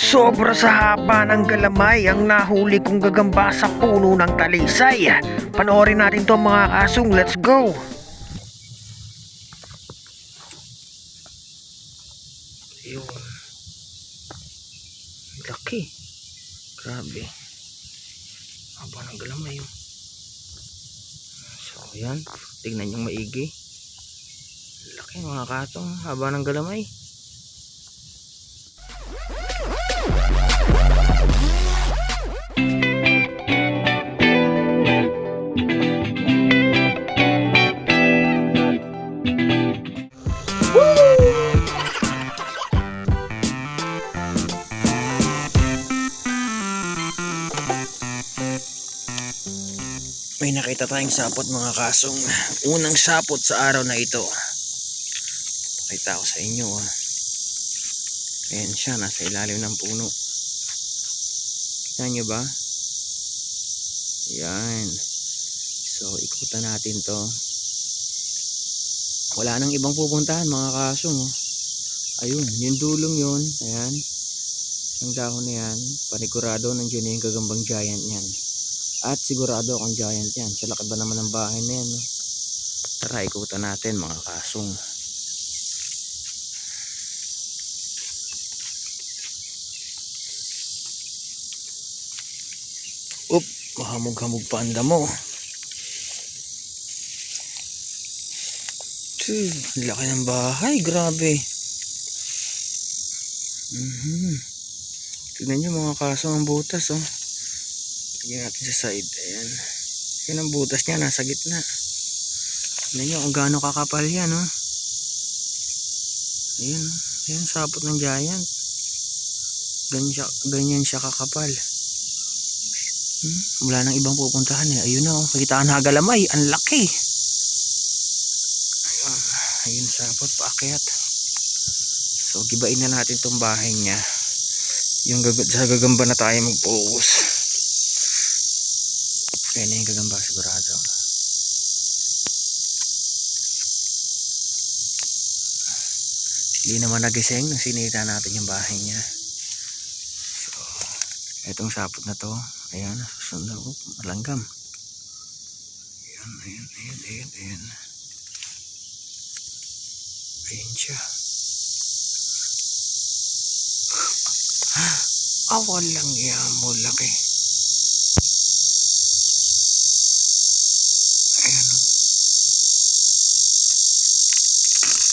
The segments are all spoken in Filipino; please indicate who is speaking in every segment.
Speaker 1: Sobra sa haba ng galamay ang nahuli kong gagamba sa puno ng talisay. Panoorin natin to mga kasong, let's go! Ayun. Laki. Grabe. Haba ng galamay. So yan, tignan yung maigi. Laki mga kasong, haba ng galamay. May nakita tayong sapot mga kasong. Unang sapot sa araw na ito. Pakita ko sa inyo. Ayan siya, nasa ilalim ng puno. Kita nyo ba? Ayan. So ikutan natin to. Wala nang ibang pupuntahan mga kasong. Ayun, yung dulong yun. Ayan. Yung dahon na yan. Panigurado nandiyan na yung gagambang giant yan. At sigurado akong giant yan. Sa laki ba naman ng bahay na yan, no? Tara, ikutan natin mga kasong. Up, mahamog-hamog pa ang damo. Laki ng bahay, grabe. Tignan nyo mga kasong ang butas, oh. Tignan natin sa side. Ayan. Yan ang butas niya, nasa gitna. Tignan nyo kung gaano kakapal yan, oh. Ayan, oh. Ayan, sapot ng giant. Ganyan siya kakapal. Wala nang ibang pupuntahan, eh. Ayun na, oh. Kakitaan na galamay. Ang laki. Ayun, sapot, paakyat. So, gibain na natin tong bahay niya. Yung sa gagamba na tayo mag-focus. Kaya na yung gagamba sigurado. Hindi naman nagising nung sinita natin yung bahay niya. So, etong sapot na to. Ayan, susunod. Malanggam. Ayan. Ayan siya. Walang yamo, laki. Ayan.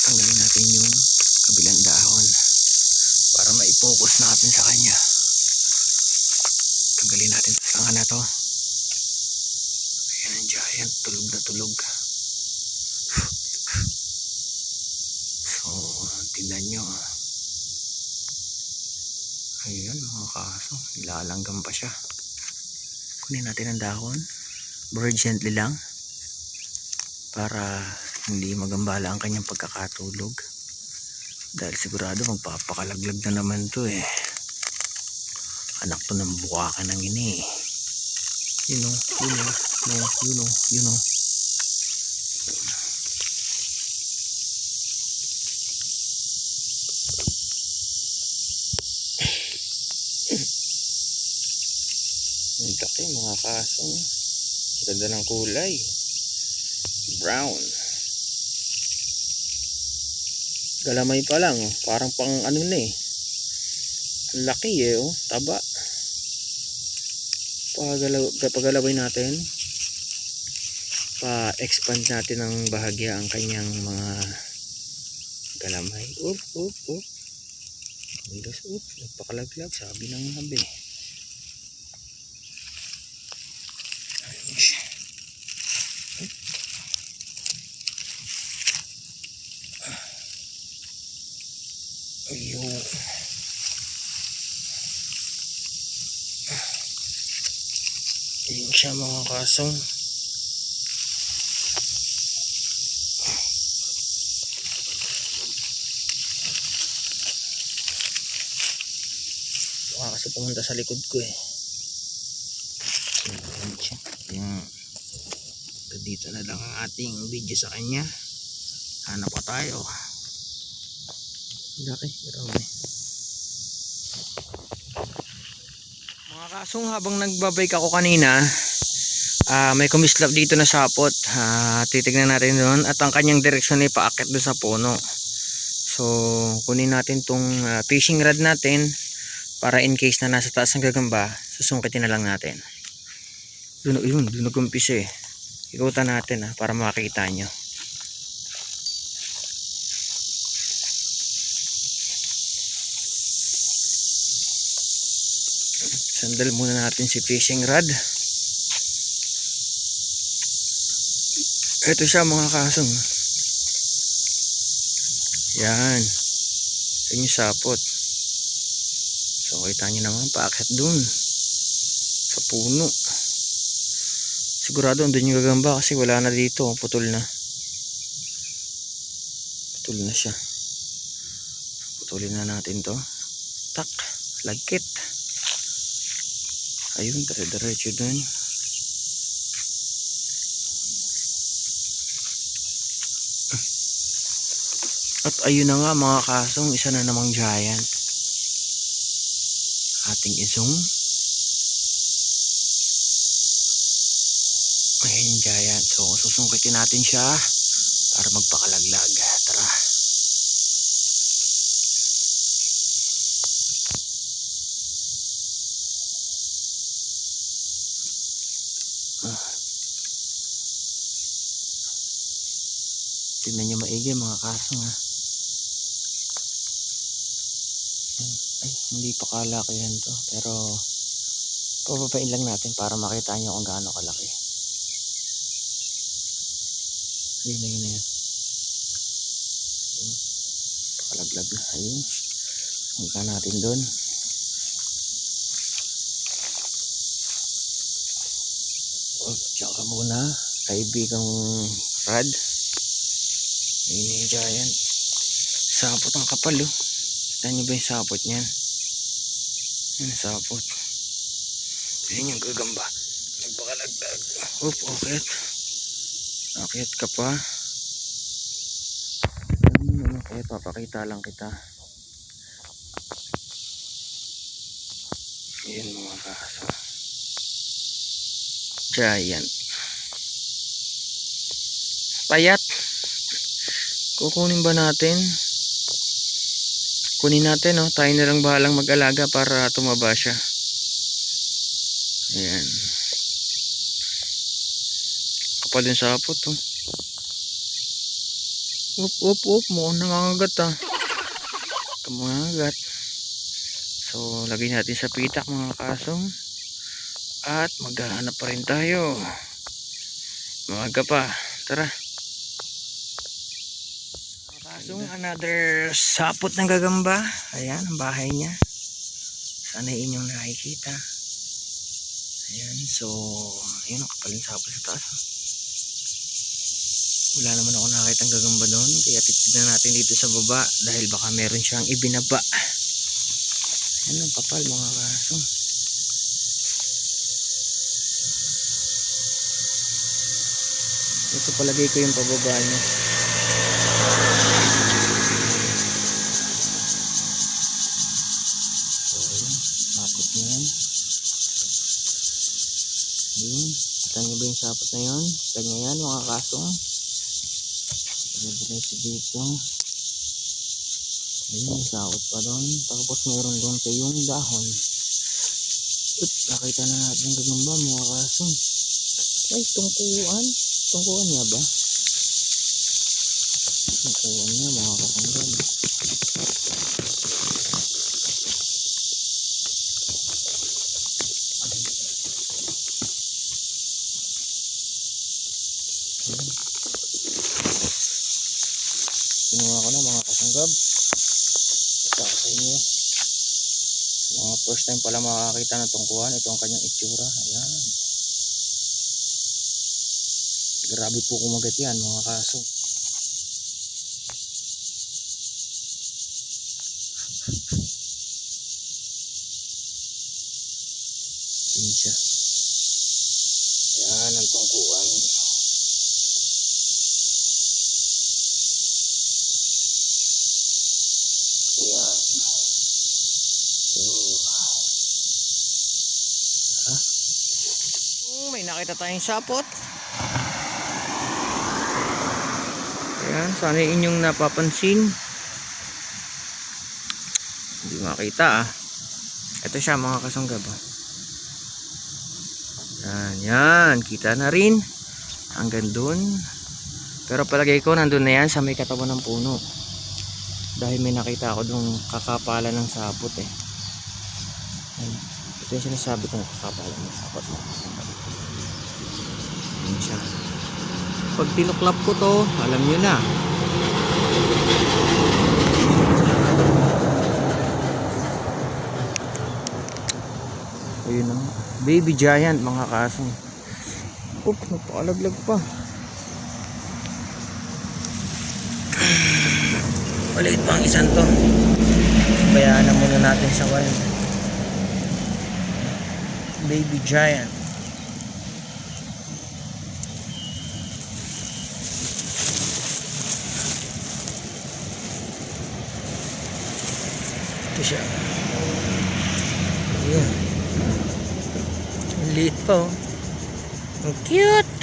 Speaker 1: Tanggalin natin yung kabilang dahon para ma-focus natin sa kanya. Tanggalin natin sa sanga na to. Ayan ang giant, tulog na tulog. So, tignan nyo. Ayan mga kaso, ilalanggam pa siya. Kunin natin ang dahon. Very gently lang. Para hindi magambala ang kanyang pagkakatulog. Dahil sigurado magpapakalaglag na naman to, eh. Anak to ng bukakan ng ini, eh. You know. Ang laki mga kasong. Ganda ng kulay. Brown. Galamay pa lang, oh. Parang pang ano na, eh. Ang laki, eh, oh. Taba. Pagalawin natin. Pa-expand natin ng bahagya ang kanyang mga galamay. Up. Nagpakalaglag, sabi ng habi. Ayun. Ayun siya mga kasong. Kasi pumunta sa likod ko, eh. Ayun siya. Dito na lang ang ating video sa kanya. Hanap pa tayo. Laki, grabe. Mga kasong habang nagbabike ako kanina, may kumislap dito na sapot. Titignan natin doon at ang kanyang direksyon ay paakyat doon sa puno. So kunin natin tong fishing rod natin para in case na nasa taas ng gagamba, susungkitin na lang natin. Doon nag-umpisa eh. Ikutan natin para makita nyo. Sandal muna natin si fishing rod. Ito siya mga kasong. Yan. Yan yung sapot. So kita nyo naman paakyat dun sa puno. Sigurado andun yung gagamba kasi wala na dito. Putol na. Putol na siya. Putulin na natin to. Tak. Lagkit. Ayun, dire-diretso dun. At ayun na nga mga kasong, isa na namang giant. Ating isong. Ayan yung giant. So susungkitin natin siya para magpakalaglag. Tara. Tignan nyo maigi mga kasong Ay, hindi pa kalaki yan to. Pero papapain lang natin para makita nyo kung gaano kalaki. Ayun na yun. Ayun. Pakalaglag na. Ayun. Hangga natin doon. Diyan ka muna. Kaibigang rad. Ayun yung giant. Sapot ang kapal Kita nyo ba yung sapot niyan? Yan ang sapot. Yan yung gagamba. Nagpakalagdag. Akit. Akit ka pa. Okay, papakita lang kita. Yan mga kaso. Giant. Payat. Kukunin ba natin? Kunin natin tayo na lang bahalang mag-alaga para tumaba siya. Ayan. Kapal din sapot mukhang nangangagat Kamangagat. So lagay natin sa pitak mga kasong. At maghahanap pa rin tayo. Maaga pa. Tara. Kasong another sapot ng gagamba. Ayan ang bahay niya. Sana inyong nakikita. Ayan. So ayun ang kapalin sapot sa taas. Wala naman ako nakakita ng gagamba doon. Kaya titignan natin dito sa baba. Dahil baka meron siyang ibinaba. Ayan ang kapal mga kasong. Ito palagay ko yung pababa niya. So ayun, sapot na yan. Ayun, kita nyo ba yung sapot na yun? Kanya yan mga kasong. Diretso dito. Ayun, sapot pa doon. Tapos meron doon kayong dahon. Nakita na natin yung gagamba mga kasong. Ay, tungkuan. Tungkuan niya ba? Tungkuan niya mga kasanggan. Kinuha ko na mga kasanggab. Ito sa inyo. Mga first time pala makakita ng tungkuan. Ito ang kanyang itsura. Ayan. Grabe po kumagat yan mga kaso. Yun siya. Ayan ang tungkuan. Ayan. So may nakita tayong sapot. Ayan, sana inyong napapansin. Hindi makita ah. Ito siya mga kasunggab. Yan, kita na rin. Hanggang dun. Pero palagay ko nandun na yan sa may katawan ng puno. Dahil may nakita ako dong kakapalan ng sapot eh. Ayan. Ito yung sinasabi kong kakapalan ng sapot. Ayan siya. Pag tinuklap ko to, alam nyo na. Ayun na. Baby giant mga kasong. Oop, napakalaglag pa. Maliit pa ang isang to. Bayaan na muna natin sa wild. Baby giant. Ito siya. Ayan. Liit pa oh. Ang cute.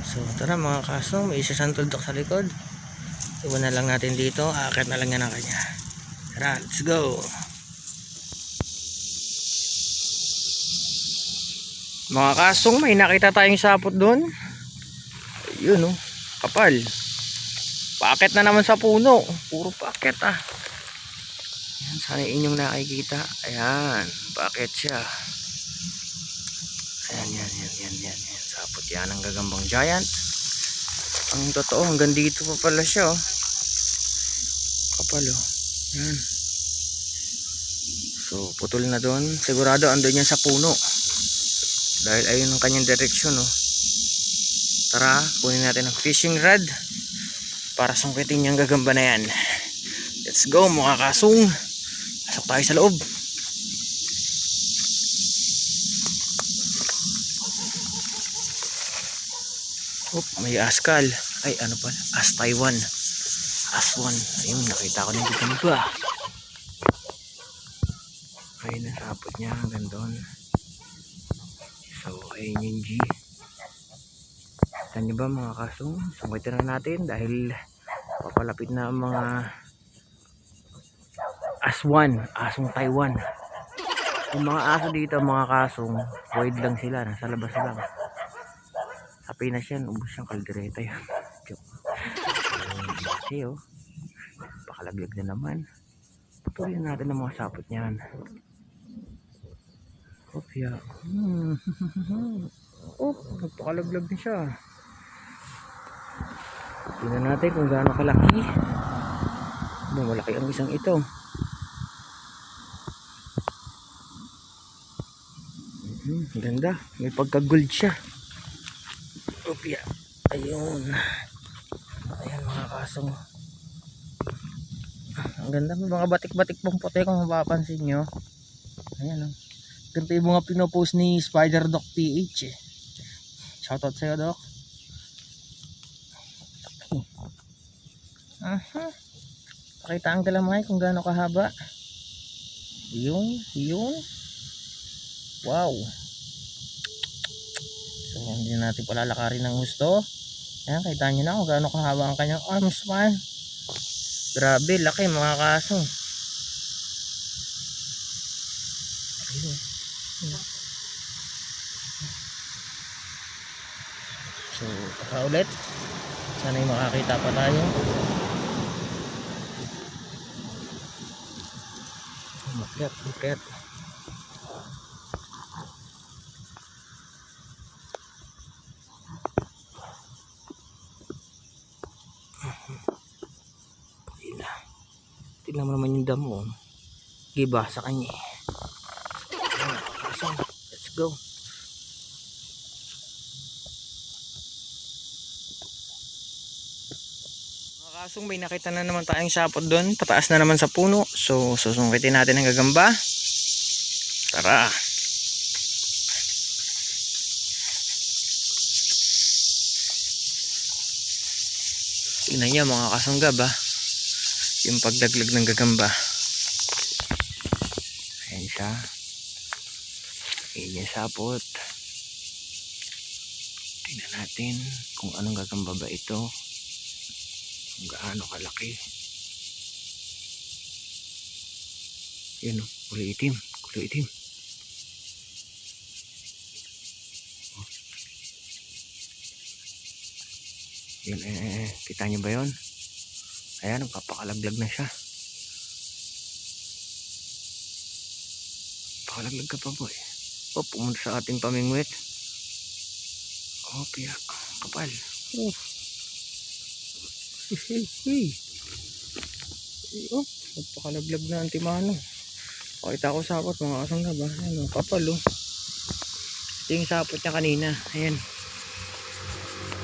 Speaker 1: So tara mga kasong, may isa siyang tuldok sa likod. Iwan na lang natin dito. Aakyat na lang yan ang kanya. Tara, let's go. Mga kasong, may nakita tayong sapot doon. Ayun oh, kapal. Paakyat na naman sa puno. Puro paakyat ah. Yan, sana inyong nakikita. Ayan, paakyat siya. Ayan, yan. Sapot yan ang gagambang giant. Ang totoo, hanggang dito pa pala siya oh. Kapal oh. Yan. So, putol na doon. Sigurado andun yan sa puno. Dahil ayun ang kanyang direksyon oh. Tara, kunin natin ang fishing rod para sungkitin yung gagamba na yan. Let's go mga kasong. Pasok tayo sa loob. Oop, may askal. Ay, ano pa? As Taiwan. Aswan. Ayun, nakita ko na yung gagamba. Ayun, nasapot niya hanggang doon. So, ayun yung G. Kita nyo ba mga kasong? Sungkitin na natin dahil papalapit na ang mga aswan. Asong Taiwan. Yung mga aso dito, mga kasong, void lang sila. Nasa labas lang. Sa Pinas yan, ubos yung kaldereta yun. Kasi oh, pakalaglag na naman. Patuloy natin ang mga sapot niyan. Opya. Oh, nagpakalaglag na siya. Tingnan natin kung gaano kalaki. Malaki ang isang ito. Ganda, may pagka-gold siya. Opya. Ayun. Ayan mga kasong. Ang ganda, may mga batik-batik pong puti kung mapapansin nyo. Ayan o. Ganito yung mga pinopost ni Spider Doc PH eh. Shoutout sa'yo Doc. Pakita ang galamay kung gaano kahaba. Yun. Wow. So hindi natin palalakarin ng gusto. Ayan, kita nyo na kung gaano kahaba ang kanyang arms man. Grabe, laki mga kaso. Ayun. So, taka ulit. Sana'y makakita pa tayo. Makyat. Tignan mo naman yung damo. Giba sa kanya. Let's go. Mga kasong, may nakita na naman tayong sapot doon. Pataas na naman sa puno. So susungkitin natin ang gagamba. Tara. Tingnan niyo mga kasunggab ah. Yung pagdaglag ng gagamba. Ayan siya. Ayan yung sapot. Tingnan natin kung anong gagamba ba ito. Kung gaano kalaki. Yan o, kulay itim. Kulay itim. Yan, kita nyo ba yun? Ayan, nagpapakalaglag na siya. Pakalaglag ka pa boy. O, pumunta sa ating pamingwit. O, piya. Kapal. Oh. Hey. Oh, nagpakalaglag na ang timano. Pakita ko sapot mga kasangga ba. Ayan o, kapal o. Ito yung sapot niya kanina. Ayan.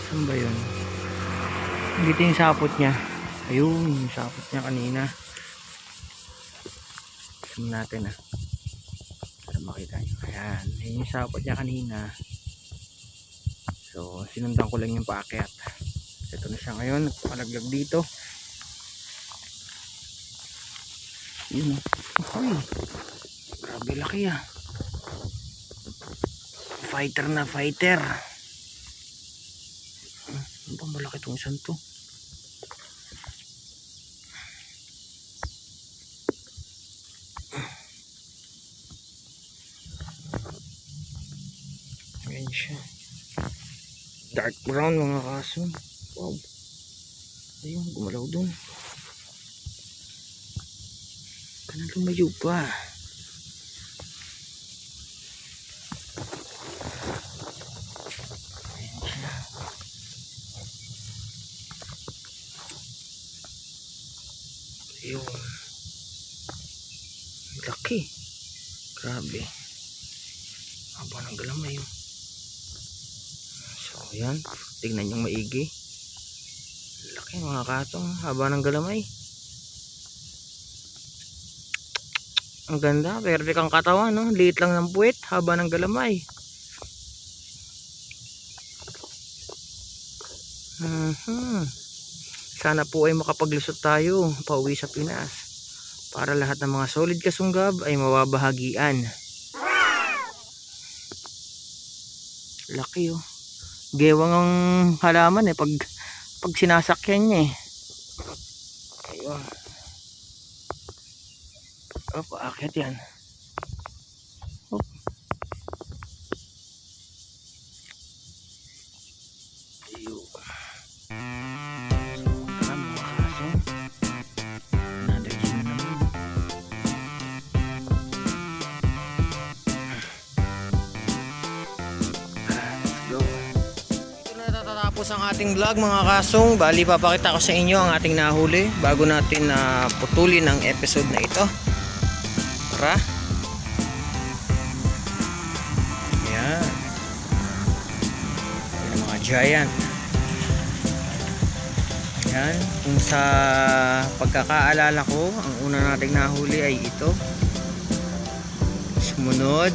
Speaker 1: Saan ba yun? Dito yung sapot niya. Ayun, yung sapot niya kanina. Zoom natin para makita nyo. Ayan, ayun yung sapot niya kanina. So, sinundan ko lang yung paakyat. Ito na siya ngayon. Nagpakalaglag dito. Yun o. Ay, grabe laki Fighter na fighter. Ano ba malaki itong isang to? Ayan siya. Dark brown mga kaso. Wow. Ayun, gumalaw dun. Kanang lumayo pa. Ayan siya. Ayun. Laki. Grabe. Haba ng galamay yun. So ayan. Tignan yung maigi. Laki mga katong. Haba ng galamay. Ang ganda. Perfect ang katawan. No? Liit lang ng puwet. Haba ng galamay. Sana po ay makapaglusot tayo pauwi sa Pinas para lahat ng mga solid kasunggab ay mababahagian. Laki oh. Gewang ang halaman pag sinasakyan niya Ayun. Akyat yan. Hop. Ayun. Tapos ang ating vlog mga kasong, bali papakita ko sa inyo ang ating nahuli bago natin putulin ang episode na ito. Tara. Ayan. Ayan mga giant. Ayan. Kung sa pagkakaalala ko, ang una nating nahuli ay ito. Sumunod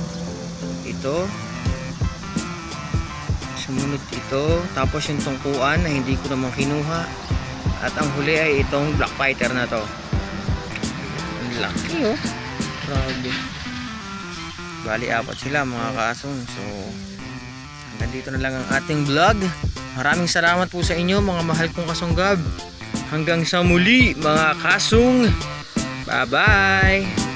Speaker 1: ito. Sumunod ito, tapos yung tungkuan na hindi ko naman kinuha, at ang huli ay itong black fighter na to. Ang laki oh, grabe. Bali apat sila mga kasong. So hanggang dito na lang ang ating vlog. Maraming salamat po sa inyo mga mahal kong kasunggab. Hanggang sa muli mga kasong. Bye bye.